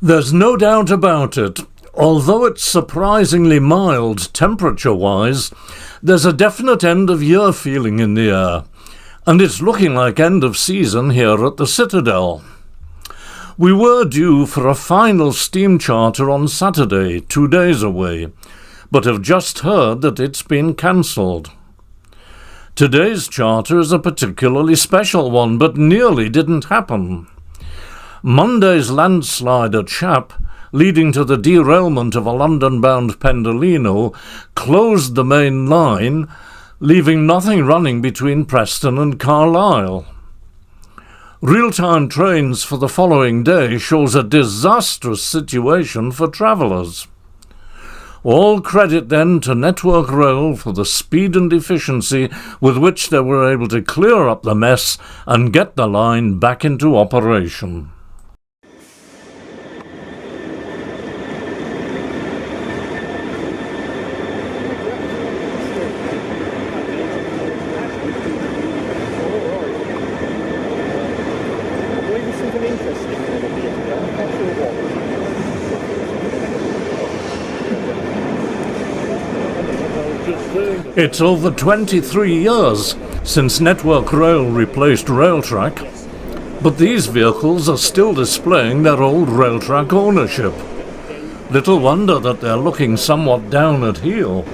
There's no doubt about it. Although it's surprisingly mild temperature-wise, there's a definite end-of-year feeling in the air, and it's looking like end of season here at the Citadel. We were due for a final steam charter on Saturday, 2 days away, but have just heard that it's been cancelled. Today's charter is a particularly special one, but nearly didn't happen. Monday's landslide at Shap, leading to the derailment of a London-bound Pendolino, closed the main line, leaving nothing running between Preston and Carlisle. Real-time trains for the following day shows a disastrous situation for travellers. All credit then to Network Rail for the speed and efficiency with which they were able to clear up the mess and get the line back into operation. It's over 23 years since Network Rail replaced Railtrack, but these vehicles are still displaying their old Railtrack ownership. Little wonder that they're looking somewhat down at heel.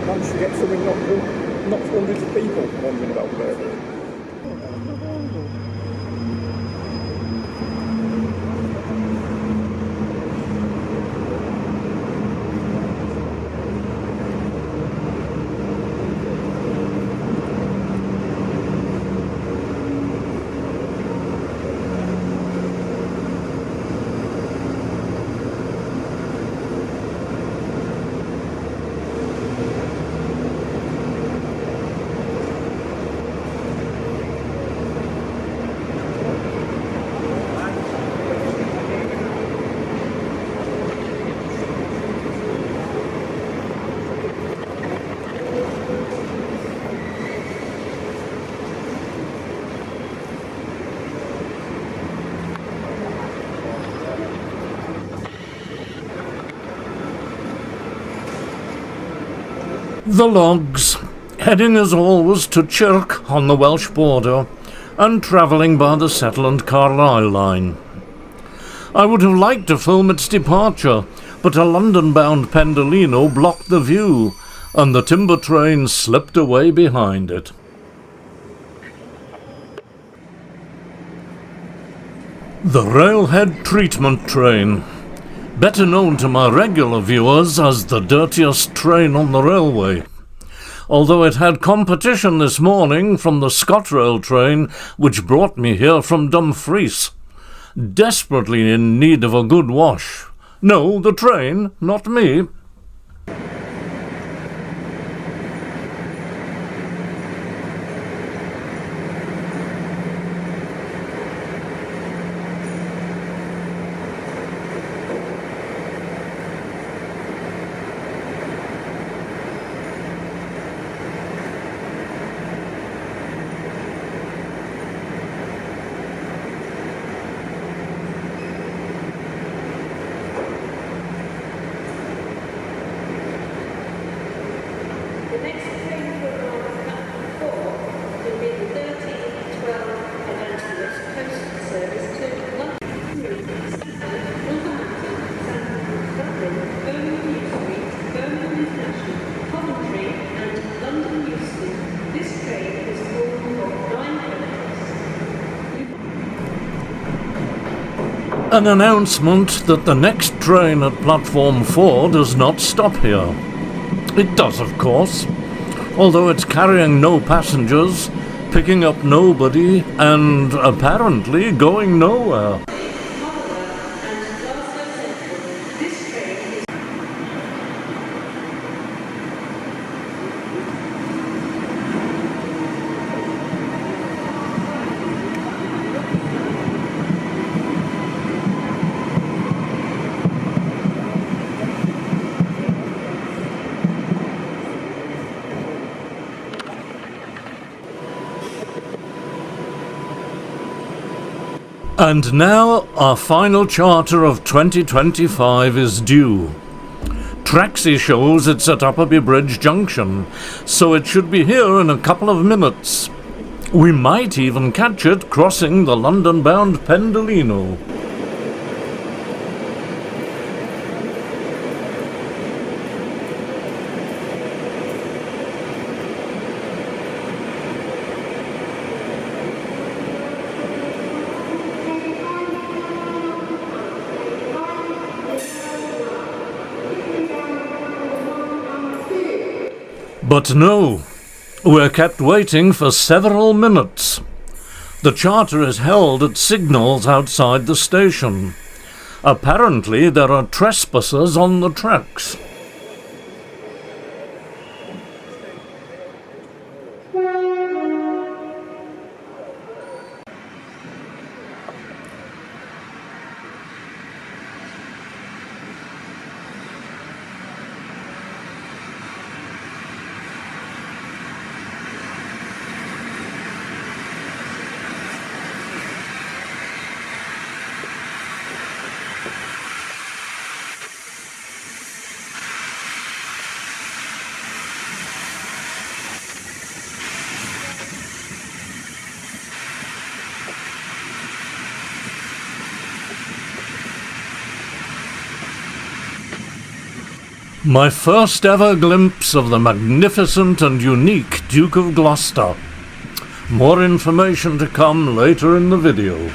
Once you get something not hundreds of people wandering about there. The logs, heading as always to Chirk on the Welsh border and travelling by the Settle & Carlisle line. I would have liked to film its departure, but a London-bound Pendolino blocked the view and the timber train slipped away behind it. The Railhead treatment train, better known to my regular viewers as the dirtiest train on the railway. Although it had competition this morning from the ScotRail train which brought me here from Dumfries. Desperately in need of a good wash. No, the train, not me. An announcement that the next train at platform 4 does not stop here. It does, of course, although it's carrying no passengers, picking up nobody, and apparently going nowhere. And now our final charter of 2025 is due. Traxi shows it's at Upperby Bridge Junction, so it should be here in a couple of minutes. We might even catch it crossing the London-bound Pendolino. But no, we're kept waiting for several minutes. The charter is held at signals outside the station. Apparently there are trespassers on the tracks. My first ever glimpse of the magnificent and unique Duke of Gloucester. More information to come later in the video.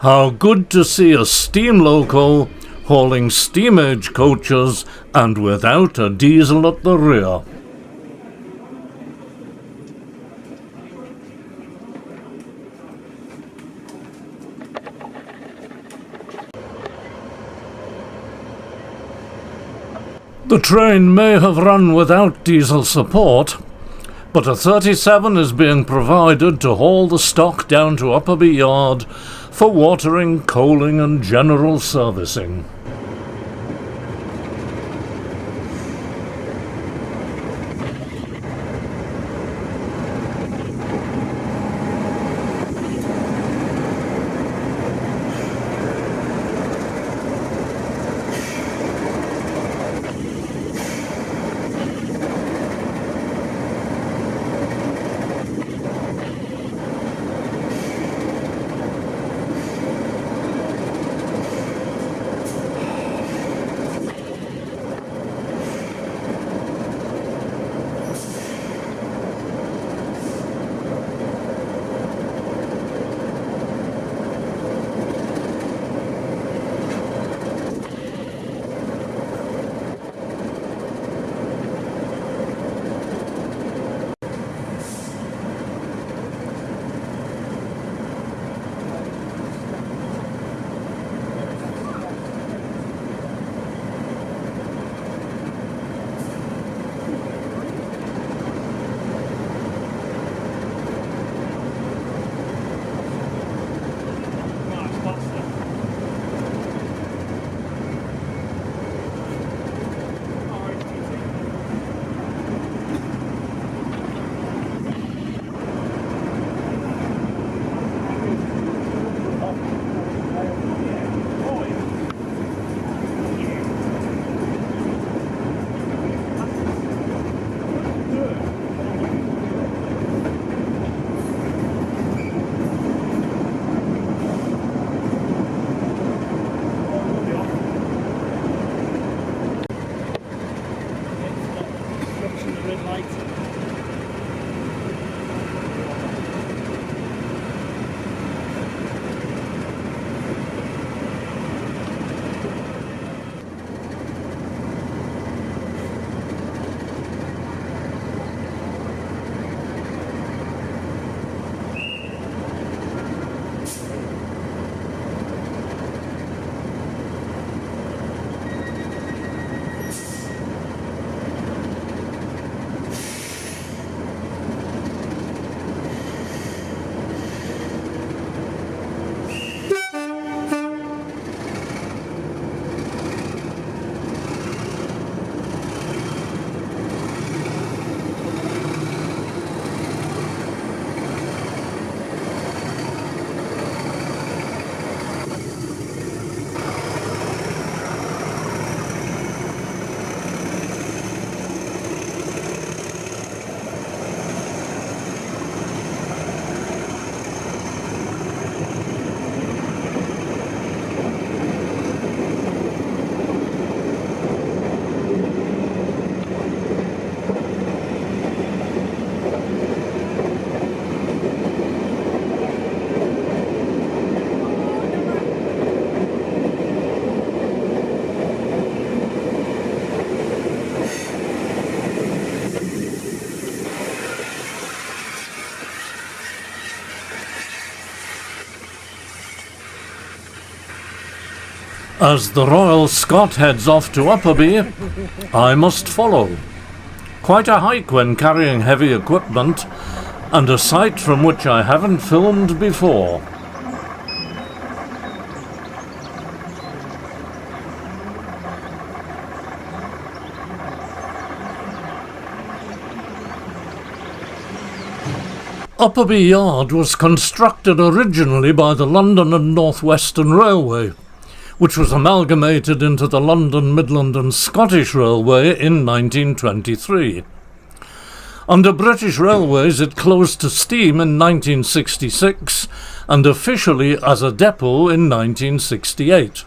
How good to see a steam loco hauling steam-age coaches and without a diesel at the rear. The train may have run without diesel support, but a 37 is being provided to haul the stock down to Upperby Yard for watering, coaling and general servicing. light. As the Royal Scot heads off to Upperby, I must follow. Quite a hike when carrying heavy equipment, and a sight from which I haven't filmed before. Upperby Yard was constructed originally by the London and North Western Railway, which was amalgamated into the London, Midland and Scottish Railway in 1923. Under British Railways it closed to steam in 1966 and officially as a depot in 1968.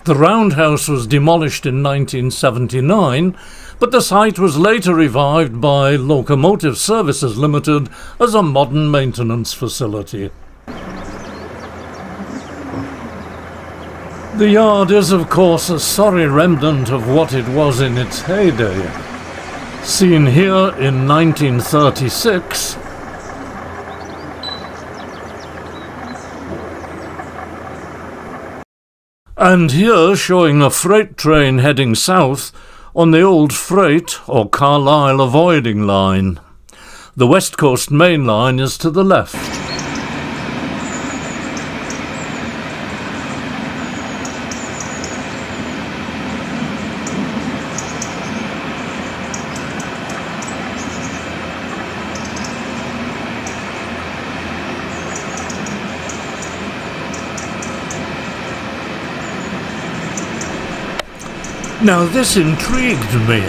The roundhouse was demolished in 1979, but the site was later revived by Locomotive Services Limited as a modern maintenance facility. The yard is, of course, a sorry remnant of what it was in its heyday. Seen here in 1936, and here showing a freight train heading south on the old freight or Carlisle avoiding line. The West Coast Main Line is to the left. Now this intrigued me.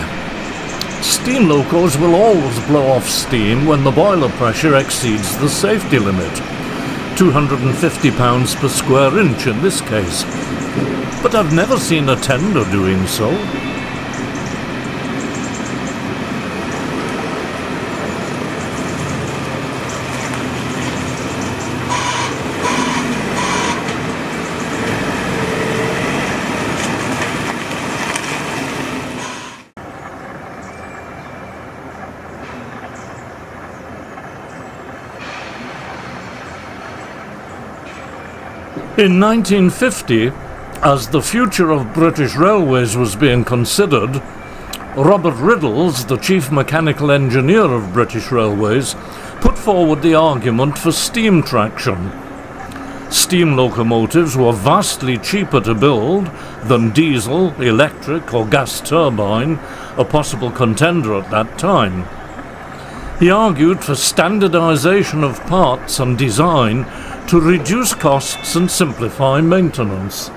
Steam locos will always blow off steam when the boiler pressure exceeds the safety limit, 250 pounds per square inch in this case. But I've never seen a tender doing so. In 1950, as the future of British Railways was being considered, Robert Riddles, the chief mechanical engineer of British Railways, put forward the argument for steam traction. Steam locomotives were vastly cheaper to build than diesel, electric or gas turbine, a possible contender at that time. He argued for standardization of parts and design to reduce costs and simplify maintenance.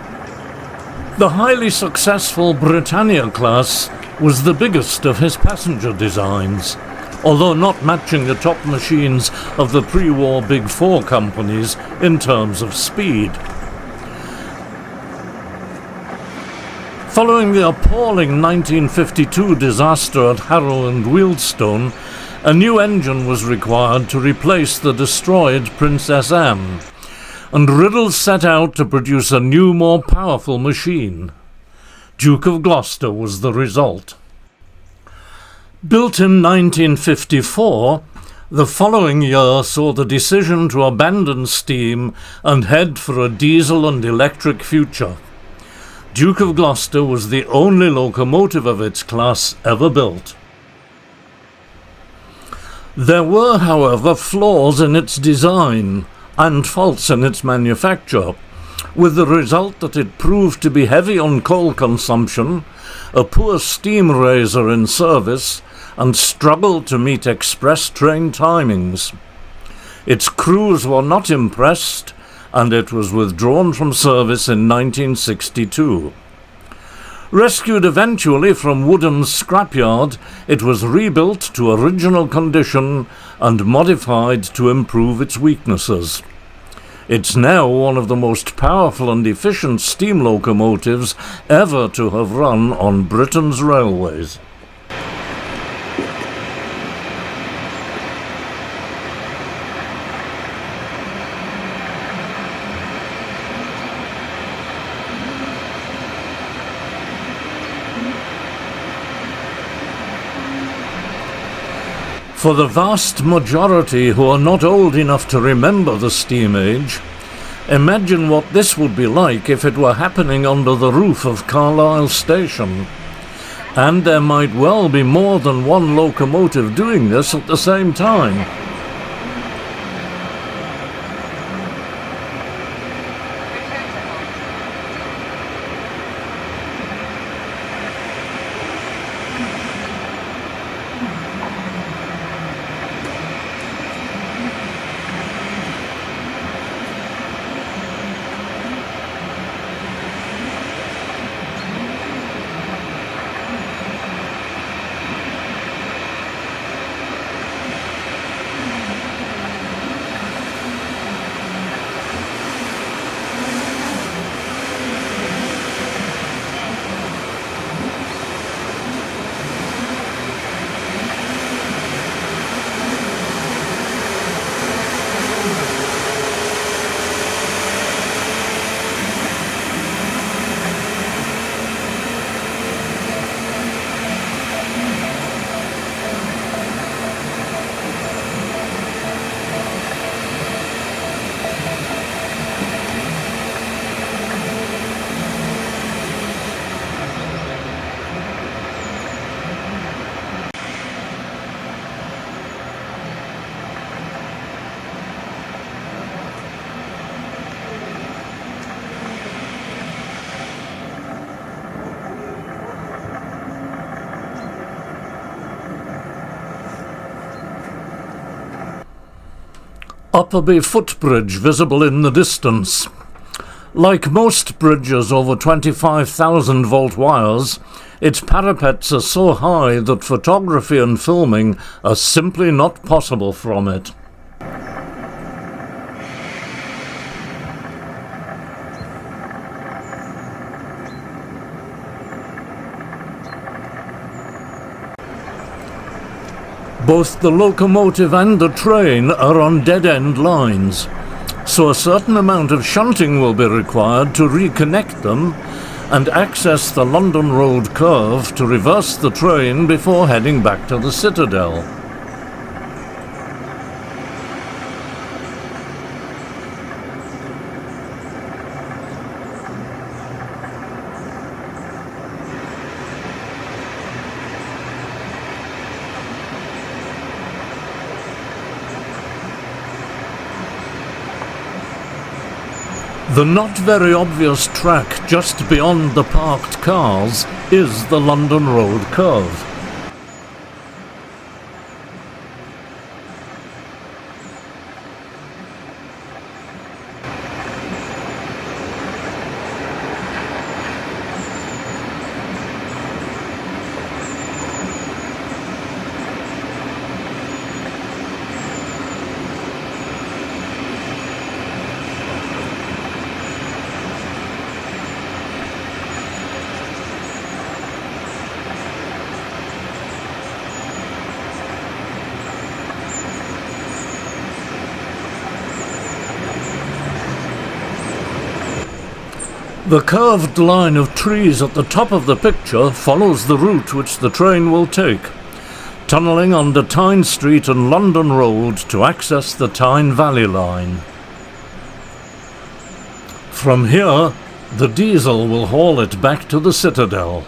The highly successful Britannia class was the biggest of his passenger designs, although not matching the top machines of the pre-war Big Four companies in terms of speed. Following the appalling 1952 disaster at Harrow and Wealdstone, a new engine was required to replace the destroyed Princess Anne, and Riddle set out to produce a new, more powerful machine. Duke of Gloucester was the result. Built in 1954, the following year saw the decision to abandon steam and head for a diesel and electric future. Duke of Gloucester was the only locomotive of its class ever built. There were, however, flaws in its design and faults in its manufacture, with the result that it proved to be heavy on coal consumption, a poor steam raiser in service, and struggled to meet express train timings. Its crews were not impressed, and it was withdrawn from service in 1962. Rescued eventually from Woodham's scrapyard, it was rebuilt to original condition and modified to improve its weaknesses. It's now one of the most powerful and efficient steam locomotives ever to have run on Britain's railways. For the vast majority who are not old enough to remember the steam age, imagine what this would be like if it were happening under the roof of Carlisle Station. And there might well be more than one locomotive doing this at the same time. Upperby footbridge visible in the distance. Like most bridges over 25,000 volt wires, its parapets are so high that photography and filming are simply not possible from it. Both the locomotive and the train are on dead-end lines, so a certain amount of shunting will be required to reconnect them and access the London Road curve to reverse the train before heading back to the Citadel. The not very obvious track just beyond the parked cars is the London Road curve. The curved line of trees at the top of the picture follows the route which the train will take, tunnelling under Tyne Street and London Road to access the Tyne Valley line. From here, the diesel will haul it back to the Citadel.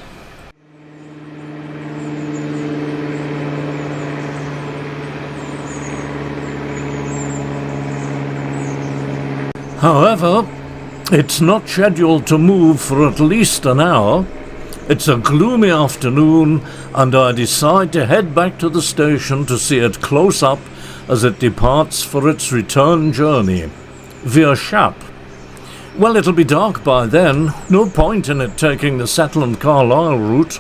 However, it's not scheduled to move for at least an hour. It's a gloomy afternoon, and I decide to head back to the station to see it close up as it departs for its return journey, via Shap. Well, it'll be dark by then, no point in it taking the Settle & Carlisle route.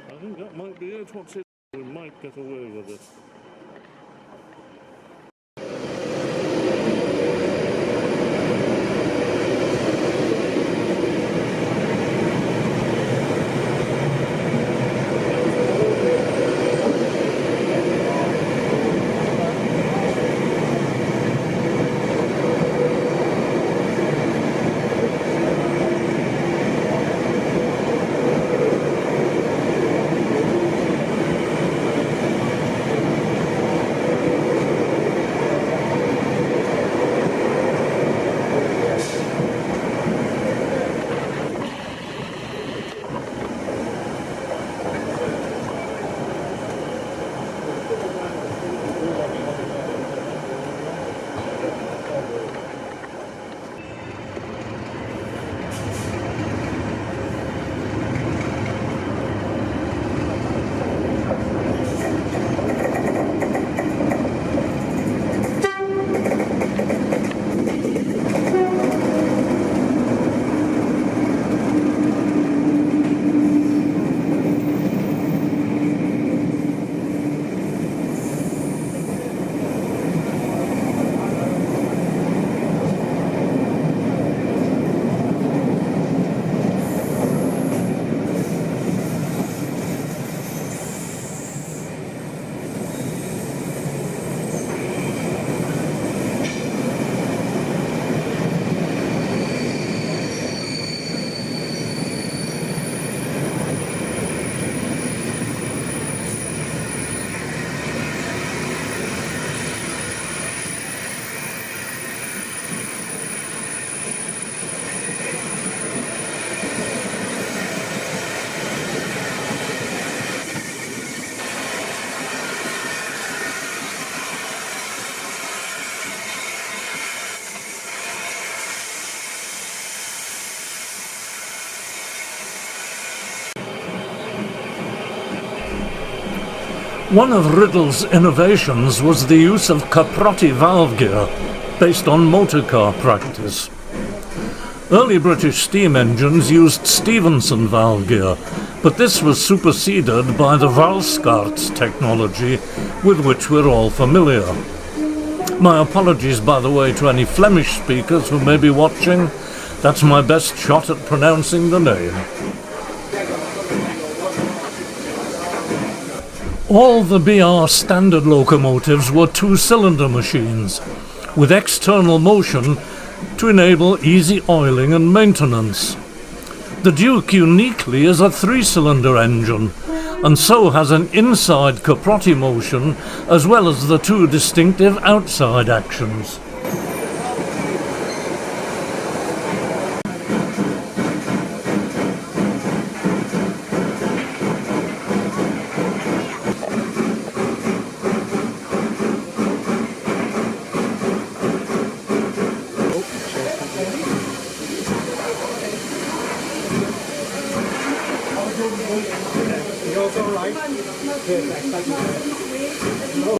I think that might be it. What's it? We might get away with it. One of Riddle's innovations was the use of caprotti valve gear, based on motorcar practice. Early British steam engines used Stephenson valve gear, but this was superseded by the Valskart technology with which we're all familiar. My apologies, by the way, to any Flemish speakers who may be watching. That's my best shot at pronouncing the name. All the BR standard locomotives were two-cylinder machines, with external motion to enable easy oiling and maintenance. The Duke uniquely is a three-cylinder engine, and so has an inside caprotti motion as well as the two distinctive outside actions. Yours all right? Perfect, thank you.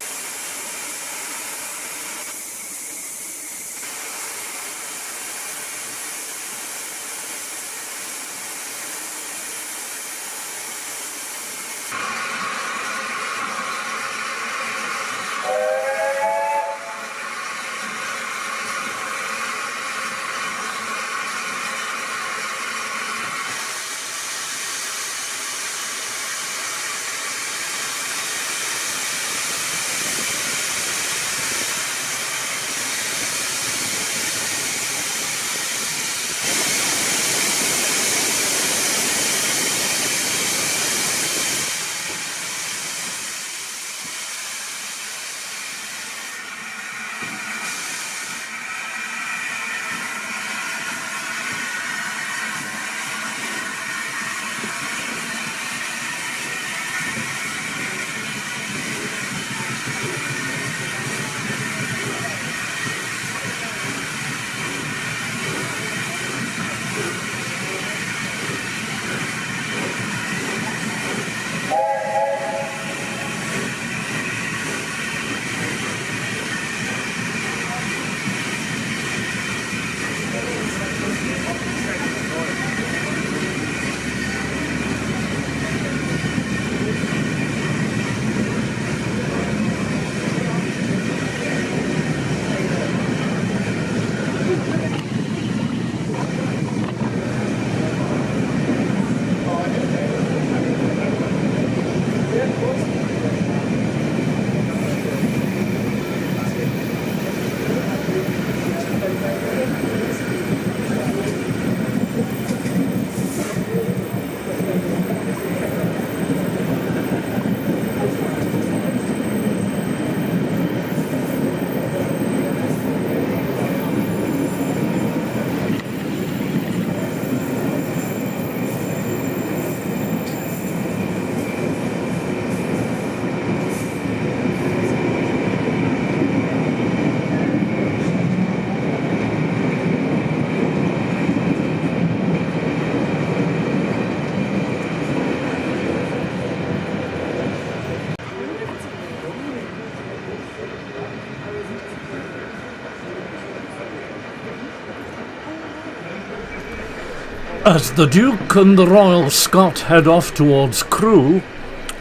As the Duke and the Royal Scot head off towards Crewe,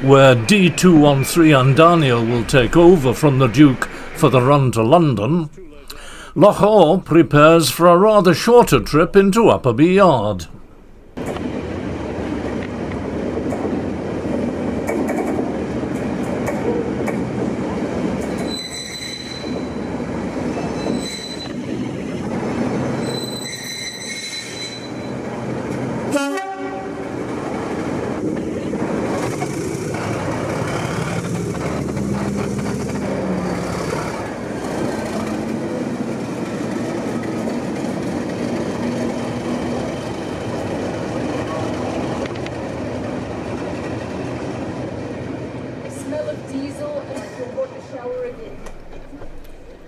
where D213 and Daniel will take over from the Duke for the run to London, Loch prepares for a rather shorter trip into Upperby Yard.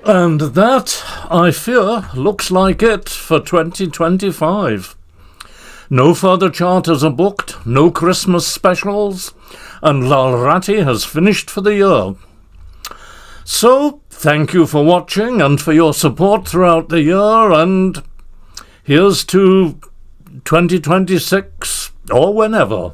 And that, I fear, looks like it for 2025. No further charters are booked, no Christmas specials, and Lalrati has finished for the year. So, thank you for watching and for your support throughout the year, and here's to 2026 or whenever.